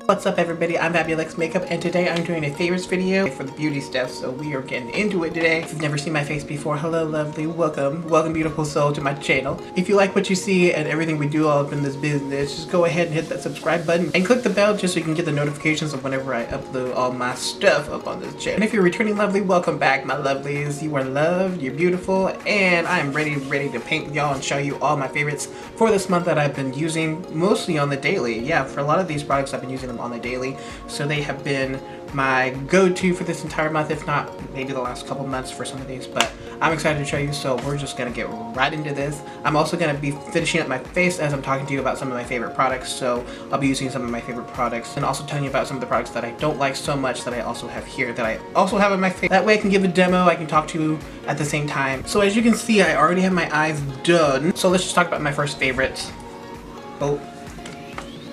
What's up everybody, I'm Fabulex Makeup and today I'm doing a favorites video for the beauty stuff, so we are getting into it today. If you've never seen my face before, hello lovely, welcome beautiful soul to my channel. If you like what you see and everything we do all up in this business, just go ahead and hit that subscribe button and click the bell just so you can get the notifications of whenever I upload all my stuff up on this channel. And if you're returning lovely, welcome back my lovelies. You are loved, you're beautiful, and I am ready to paint with y'all and show you all my favorites for this month that I've been using mostly on the daily. Yeah, for a lot of these products I've been using them on the daily, so they have been my go-to for this entire month, if not maybe the last couple months for some of these, but I'm excited to show you, so we're just gonna get right into this. I'm also gonna be finishing up my face as I'm talking to you about some of my favorite products, so I'll be using some of my favorite products and also telling you about some of the products that I don't like so much that I also have here that I also have in my face. That way I can give a demo, I can talk to you at the same time. So as you can see, I already have my eyes done, so let's just talk about my first favorites. Oh.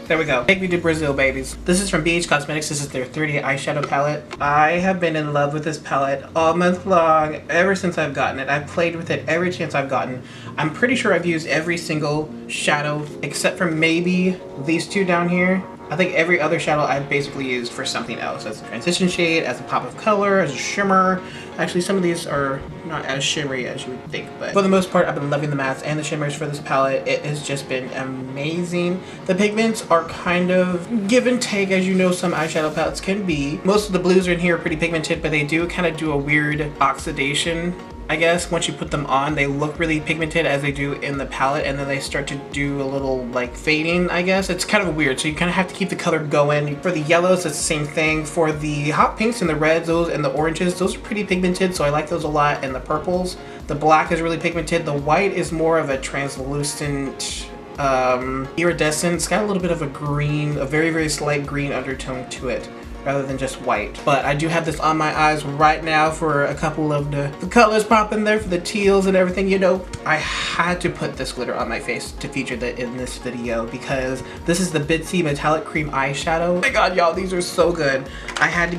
There we go. Take me to Brazil, babies. This is from BH Cosmetics. This is their 30 eyeshadow palette. I have been in love with this palette all month long, ever since I've gotten it. I've played with it every chance I've gotten. I'm pretty sure I've used every single shadow except for maybe these two down here. I think every other shadow I've basically used for something else, as a transition shade, as a pop of color, as a shimmer. Actually, some of these are not as shimmery as you would think, but for the most part, I've been loving the mattes and the shimmers for this palette. It has just been amazing. The pigments are kind of give and take, as you know some eyeshadow palettes can be. Most of the blues in here are pretty pigmented, but they do kind of do a weird oxidation. I guess once you put them on, they look really pigmented as they do in the palette, and then they start to do a little like fading, I guess. It's kind of weird, so you kind of have to keep the color going. For the yellows, it's the same thing. For the hot pinks and the reds, those and the oranges, those are pretty pigmented, so I like those a lot. And the purples, the black is really pigmented. The white is more of a translucent iridescent. It's got a little bit of a green, a very, very slight green undertone to it, rather than just white. But I do have this on my eyes right now for a couple of the colors popping there for the teals and everything. You know, I had to put this glitter on my face to feature that in this video because this is the Bitsy Metallic Cream Eyeshadow. Oh my god, y'all, these are so good. I had to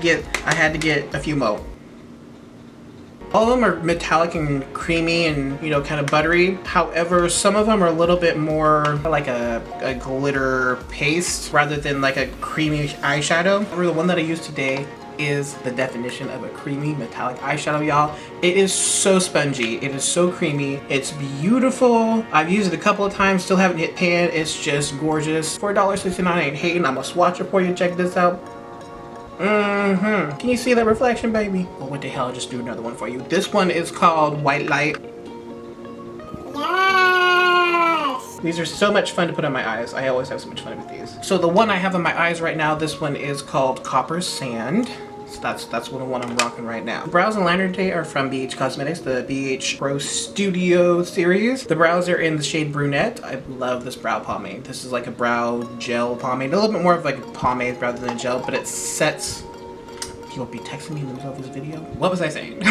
get a few more. All of them are metallic and creamy and, you know, kind of buttery. However, some of them are a little bit more like a glitter paste rather than like a creamy eyeshadow. However, the one that I used today is the definition of a creamy metallic eyeshadow, y'all. It is so spongy. It is so creamy. It's beautiful. I've used it a couple of times, still haven't hit pan. It's just gorgeous. For $1.69, I ain't hating. I'm a swatcher for you. Check this out. Can you see that reflection, baby? Oh, what the hell? I'll just do another one for you. This one is called White Light. Yes! These are so much fun to put on my eyes. I always have so much fun with these. So the one I have on my eyes right now, this one is called Copper Sand. So that's the one I'm rocking right now. The brows and liner today are from BH Cosmetics, the BH Pro Studio series. The brows are in the shade Brunette. I love this brow pomade. This is like a brow gel pomade. A little bit more of like a pomade rather than a gel, but it sets... People be texting me in the middle of this video. What was I saying?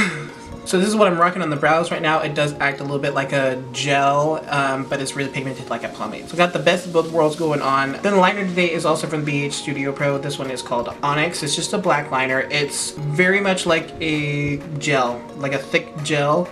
So this is what I'm rocking on the brows right now. It does act a little bit like a gel, but it's really pigmented like a pomade. So I got the best of both worlds going on. Then the liner today is also from BH Studio Pro. This one is called Onyx. It's just a black liner. It's very much like a gel, like a thick gel.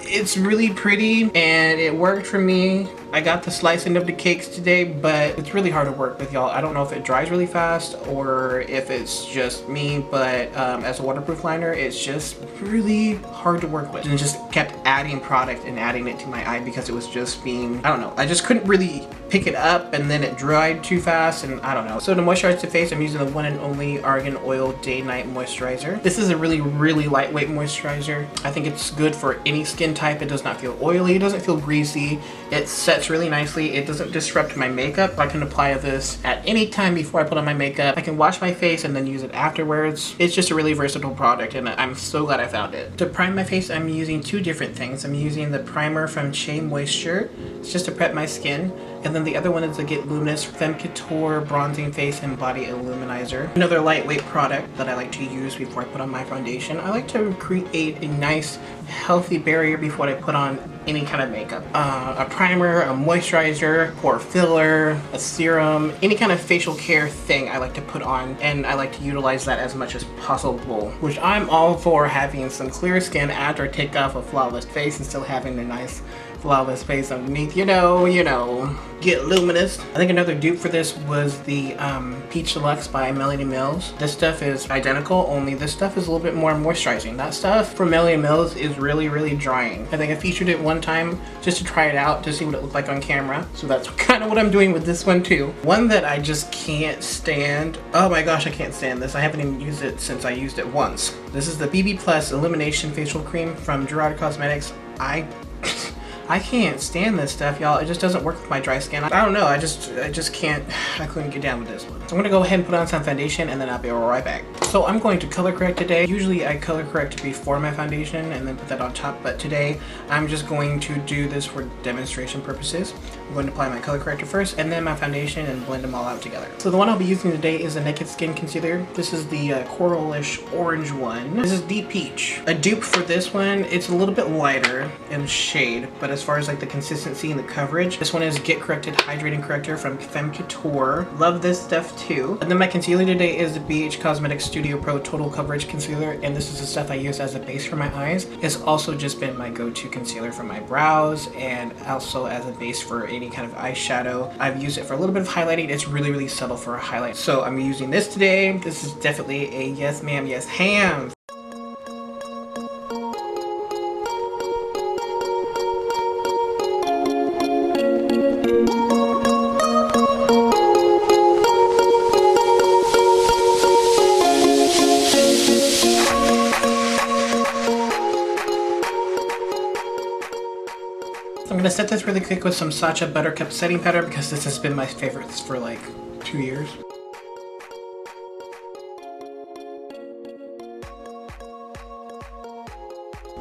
It's really pretty and it worked for me. I got the slicing of the cakes today, but it's really hard to work with, y'all. I don't know if it dries really fast or if it's just me, but as a waterproof liner, it's just really hard to work with. And just kept adding product and adding it to my eye because it was just being, I don't know, I just couldn't really pick it up and then it dried too fast and I don't know. So to moisturize the face, I'm using the one and only Argan Oil Day Night Moisturizer. This is a really, really lightweight moisturizer. I think it's good for any skin type. It does not feel oily, it doesn't feel greasy. It sets really nicely. It doesn't disrupt my makeup. I can apply this at any time before I put on my makeup. I can wash my face and then use it afterwards. It's just a really versatile product and I'm so glad I found it. To prime my face, I'm using two different things. I'm using the primer from Shea Moisture. It's just to prep my skin. And then the other one is the Get Luminous Femme Couture Bronzing Face and Body Illuminizer. Another lightweight product that I like to use before I put on my foundation. I like to create a nice, healthy barrier before I put on any kind of makeup. A primer, a moisturizer, pore filler, a serum, any kind of facial care thing I like to put on, and I like to utilize that as much as possible, which I'm all for having some clear skin after I take off a flawless face and still having a nice flawless face underneath, you know, get luminous. I think another dupe for this was the Peach Deluxe by Melanie Mills. This stuff is identical, only this stuff is a little bit more moisturizing. That stuff from Melanie Mills is really, really drying. I think I featured it one time just to try it out to see what it looked like on camera. So that's kind of what I'm doing with this one too. One that I just can't stand. Oh my gosh, I can't stand this. I haven't even used it since I used it once. This is the BB Plus Illumination Facial Cream from Gerard Cosmetics. I can't stand this stuff, y'all. It just doesn't work with my dry skin. I don't know, I just can't, I couldn't get down with this one. So I'm gonna go ahead and put on some foundation and then I'll be right back. So I'm going to color correct today. Usually I color correct before my foundation and then put that on top, but today I'm just going to do this for demonstration purposes. I'm going to apply my color corrector first and then my foundation and blend them all out together. So the one I'll be using today is a Naked Skin Concealer. This is the coralish orange one. This is Deep Peach. A dupe for this one, it's a little bit lighter in shade, but as far as like the consistency and the coverage, this one is Get Corrected Hydrating Corrector from Femme Couture. Love this stuff too. And then my concealer today is the BH Cosmetics Studio Pro Total Coverage Concealer, and this is the stuff I use as a base for my eyes. It's also just been my go-to concealer for my brows and also as a base for any kind of eyeshadow. I've used it for a little bit of highlighting. It's really, really subtle for a highlight. So I'm using this today. This is definitely a yes ma'am, yes ham. I'm gonna set this really quick with some Sacha Buttercup setting powder because this has been my favorite for like 2 years.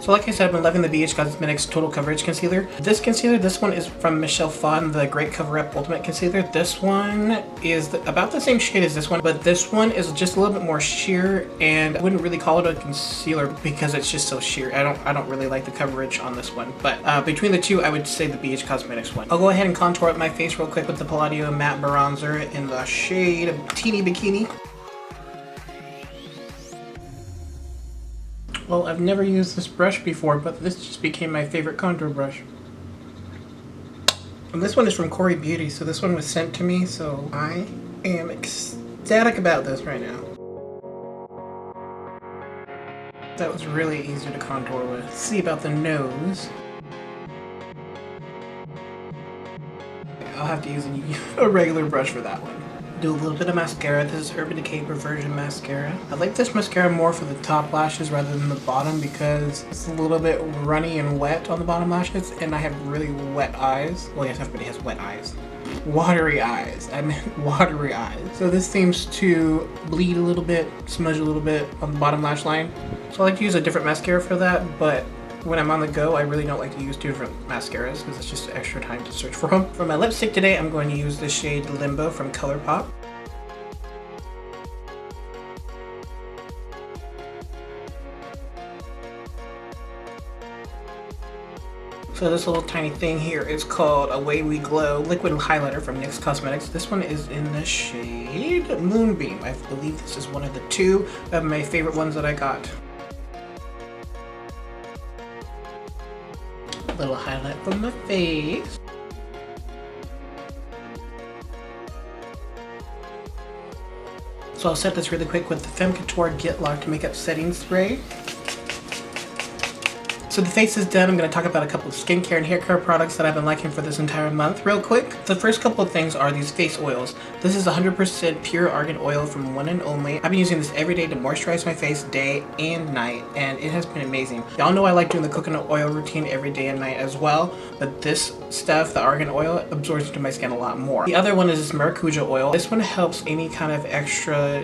So like I said, I've been loving the BH Cosmetics Total Coverage Concealer. This concealer, this one is from Michelle Phan, the Great Cover Up Ultimate Concealer. This one is about the same shade as this one, but this one is just a little bit more sheer, and I wouldn't really call it a concealer because it's just so sheer. I don't really like the coverage on this one, but between the two, I would say the BH Cosmetics one. I'll go ahead and contour up my face real quick with the Palladio Matte Bronzer in the shade Teeny Bikini. Well, I've never used this brush before, but this just became my favorite contour brush. And this one is from Corey Beauty, so this one was sent to me, so I am ecstatic about this right now. That was really easy to contour with. Let's see about the nose. I'll have to use a regular brush for that one. Do a little bit of mascara. This is Urban Decay Perversion Mascara. I like this mascara more for the top lashes rather than the bottom because it's a little bit runny and wet on the bottom lashes, and I have really wet eyes. Well, yes, everybody has wet eyes. Watery eyes. I meant watery eyes. So this seems to bleed a little bit, smudge a little bit on the bottom lash line. So I like to use a different mascara for that, but when I'm on the go, I really don't like to use two different mascaras because it's just extra time to search for them. For my lipstick today, I'm going to use the shade Limbo from ColourPop. So this little tiny thing here is called Away We Glow Liquid Highlighter from NYX Cosmetics. This one is in the shade Moonbeam. I believe this is one of the two of my favorite ones that I got. Little highlight from my face. So I'll set this really quick with the Femme Couture Get Locked Makeup Setting Spray. So the face is done. I'm going to talk about a couple of skincare and hair care products that I've been liking for this entire month real quick. The first couple of things are these face oils. This is 100% pure argan oil from One and Only. I've been using this every day to moisturize my face day and night, and it has been amazing. Y'all know I like doing the coconut oil routine every day and night as well, but this stuff, the argan oil, absorbs into my skin a lot more. The other one is this maracuja oil. This one helps any kind of extra,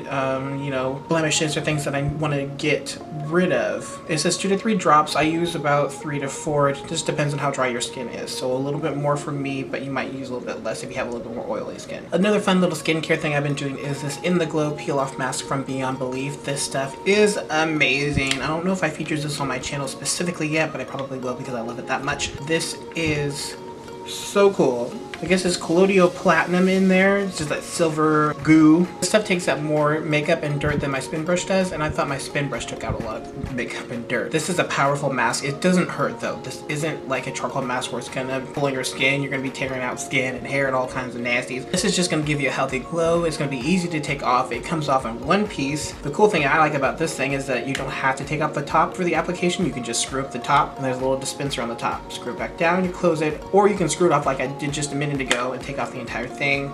you know, blemishes or things that I want to get rid of. It says 2 to 3 drops. I use about 3 to 4. It just depends on how dry your skin is. So a little bit more for me, but you might use a little bit less if you have a little bit more oily skin. Another fun little skincare thing I've been doing is this In The Glow Peel Off Mask from Beyond Belief. This stuff is amazing. I don't know if I featured this on my channel specifically yet, but I probably will because I love it that much. This is so cool. I guess it's colloidal platinum in there. It's just that silver goo. This stuff takes up more makeup and dirt than my spin brush does, and I thought my spin brush took out a lot of makeup and dirt. This is a powerful mask. It doesn't hurt though. This isn't like a charcoal mask where it's gonna pull on your skin. You're gonna be tearing out skin and hair and all kinds of nasties. This is just gonna give you a healthy glow. It's gonna be easy to take off. It comes off in one piece. The cool thing I like about this thing is that you don't have to take off the top for the application. You can just screw up the top, and there's a little dispenser on the top. Screw it back down, you close it, or you can screw it off like I did just a minute ago and take off the entire thing.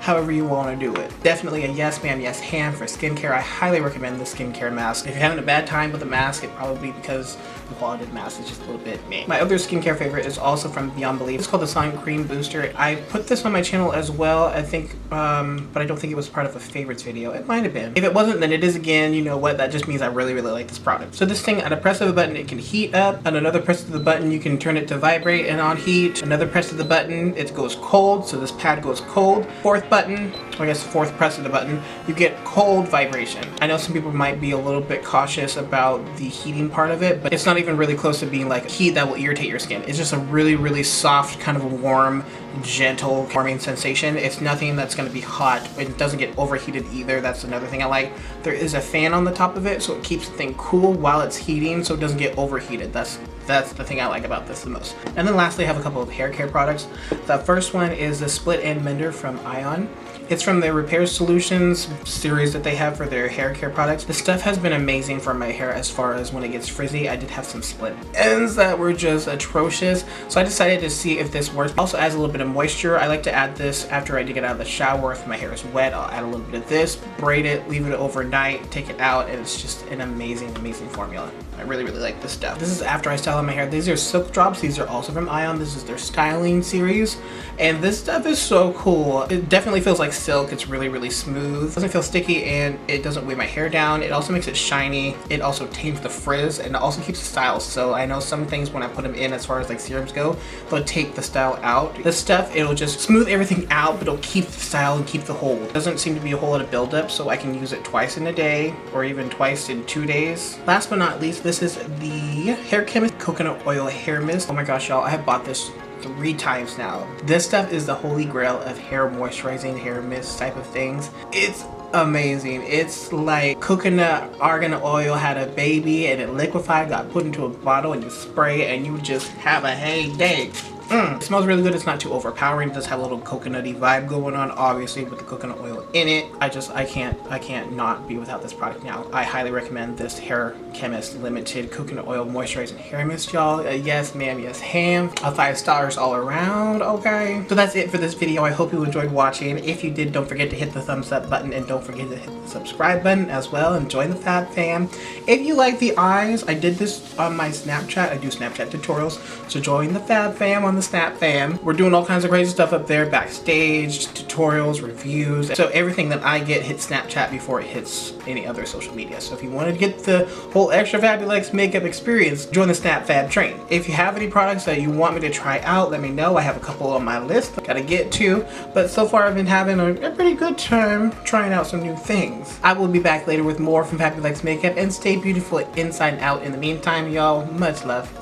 However you want to do it. Definitely a yes ma'am, yes ham for skincare. I highly recommend this skincare mask. If you're having a bad time with the mask, it probably because the quality of the mask is just a little bit meh. My other skincare favorite is also from Beyond Belief. It's called the Sun Cream Booster. I put this on my channel as well, I think, but I don't think it was part of a favorites video. It might have been. If it wasn't, then it is again. You know what? That just means I really, really like this product. So this thing, at a press of a button, it can heat up. At another press of the button, you can turn it to vibrate and on heat. Another press of the button, it goes cold. So this pad goes cold. Fourth button, I guess fourth press of the button, you get cold vibration. I know some people might be a little bit cautious about the heating part of it, but it's not even really close to being like heat that will irritate your skin. It's just a really, really soft, kind of a warm, gentle, warming sensation. It's nothing that's going to be hot. It doesn't get overheated either. That's another thing I like. There is a fan on the top of it, so it keeps the thing cool while it's heating, so it doesn't get overheated. That's the thing I like about this the most. And then lastly, I have a couple of hair care products. The first one is the Split End Mender from Ion. It's from their Repair Solutions series that they have for their hair care products. The stuff has been amazing for my hair as far as when it gets frizzy. I did have some split ends that were just atrocious, so I decided to see if this works. Also adds a little bit of moisture. I like to add this after I get out of the shower. If my hair is wet, I'll add a little bit of this, braid it, leave it overnight, take it out, and it's just an amazing, amazing formula. I really, really like this stuff. This is after I style my hair. These are silk drops. These are also from Ion. This is their styling series, and this stuff is so cool. It definitely feels like silk. It's really, really smooth. It doesn't feel sticky, and it doesn't weigh my hair down. It also makes it shiny. It also tames the frizz, and it also keeps the style. So I know some things when I put them in, as far as like serums go, they'll take the style out. This stuff, it'll just smooth everything out, but it'll keep the style and keep the hold. It doesn't seem to be a whole lot of buildup, so I can use it twice in a day, or even twice in 2 days. Last but not least, this is the Hair Chemist Coconut Oil Hair Mist. Oh my gosh, y'all, I have bought this 3 times now. This stuff is the holy grail of hair moisturizing, hair mist type of things. It's amazing. It's like coconut argan oil had a baby and it liquefied, got put into a bottle, and you spray it and you just have a heyday. It smells really good. It's not too overpowering. It does have a little coconutty vibe going on, obviously with the coconut oil in it. I can't not be without this product now. I highly recommend this Hair Chemist Limited Coconut Oil Moisturizing Hair Mist, y'all. Yes ma'am, yes ham. 5 stars all around, okay? So that's it for this video. I hope you enjoyed watching. If you did, don't forget to hit the thumbs up button, and don't forget to hit the subscribe button as well, and join the Fab Fam. If you like the eyes, I did this on my Snapchat. I do Snapchat tutorials, so join the Fab Fam on the Snap Fam. We're doing all kinds of crazy stuff up there, backstage, tutorials, reviews. So everything that I get hits Snapchat before it hits any other social media. So if you want to get the whole extra Fabulex makeup experience, join the Snap Fab train. If you have any products that you want me to try out, let me know. I have a couple on my list I gotta get to, but so far I've been having a pretty good time trying out some new things. I will be back later with more from Fabulex Makeup, and stay beautiful inside and out. In the meantime, y'all, much love.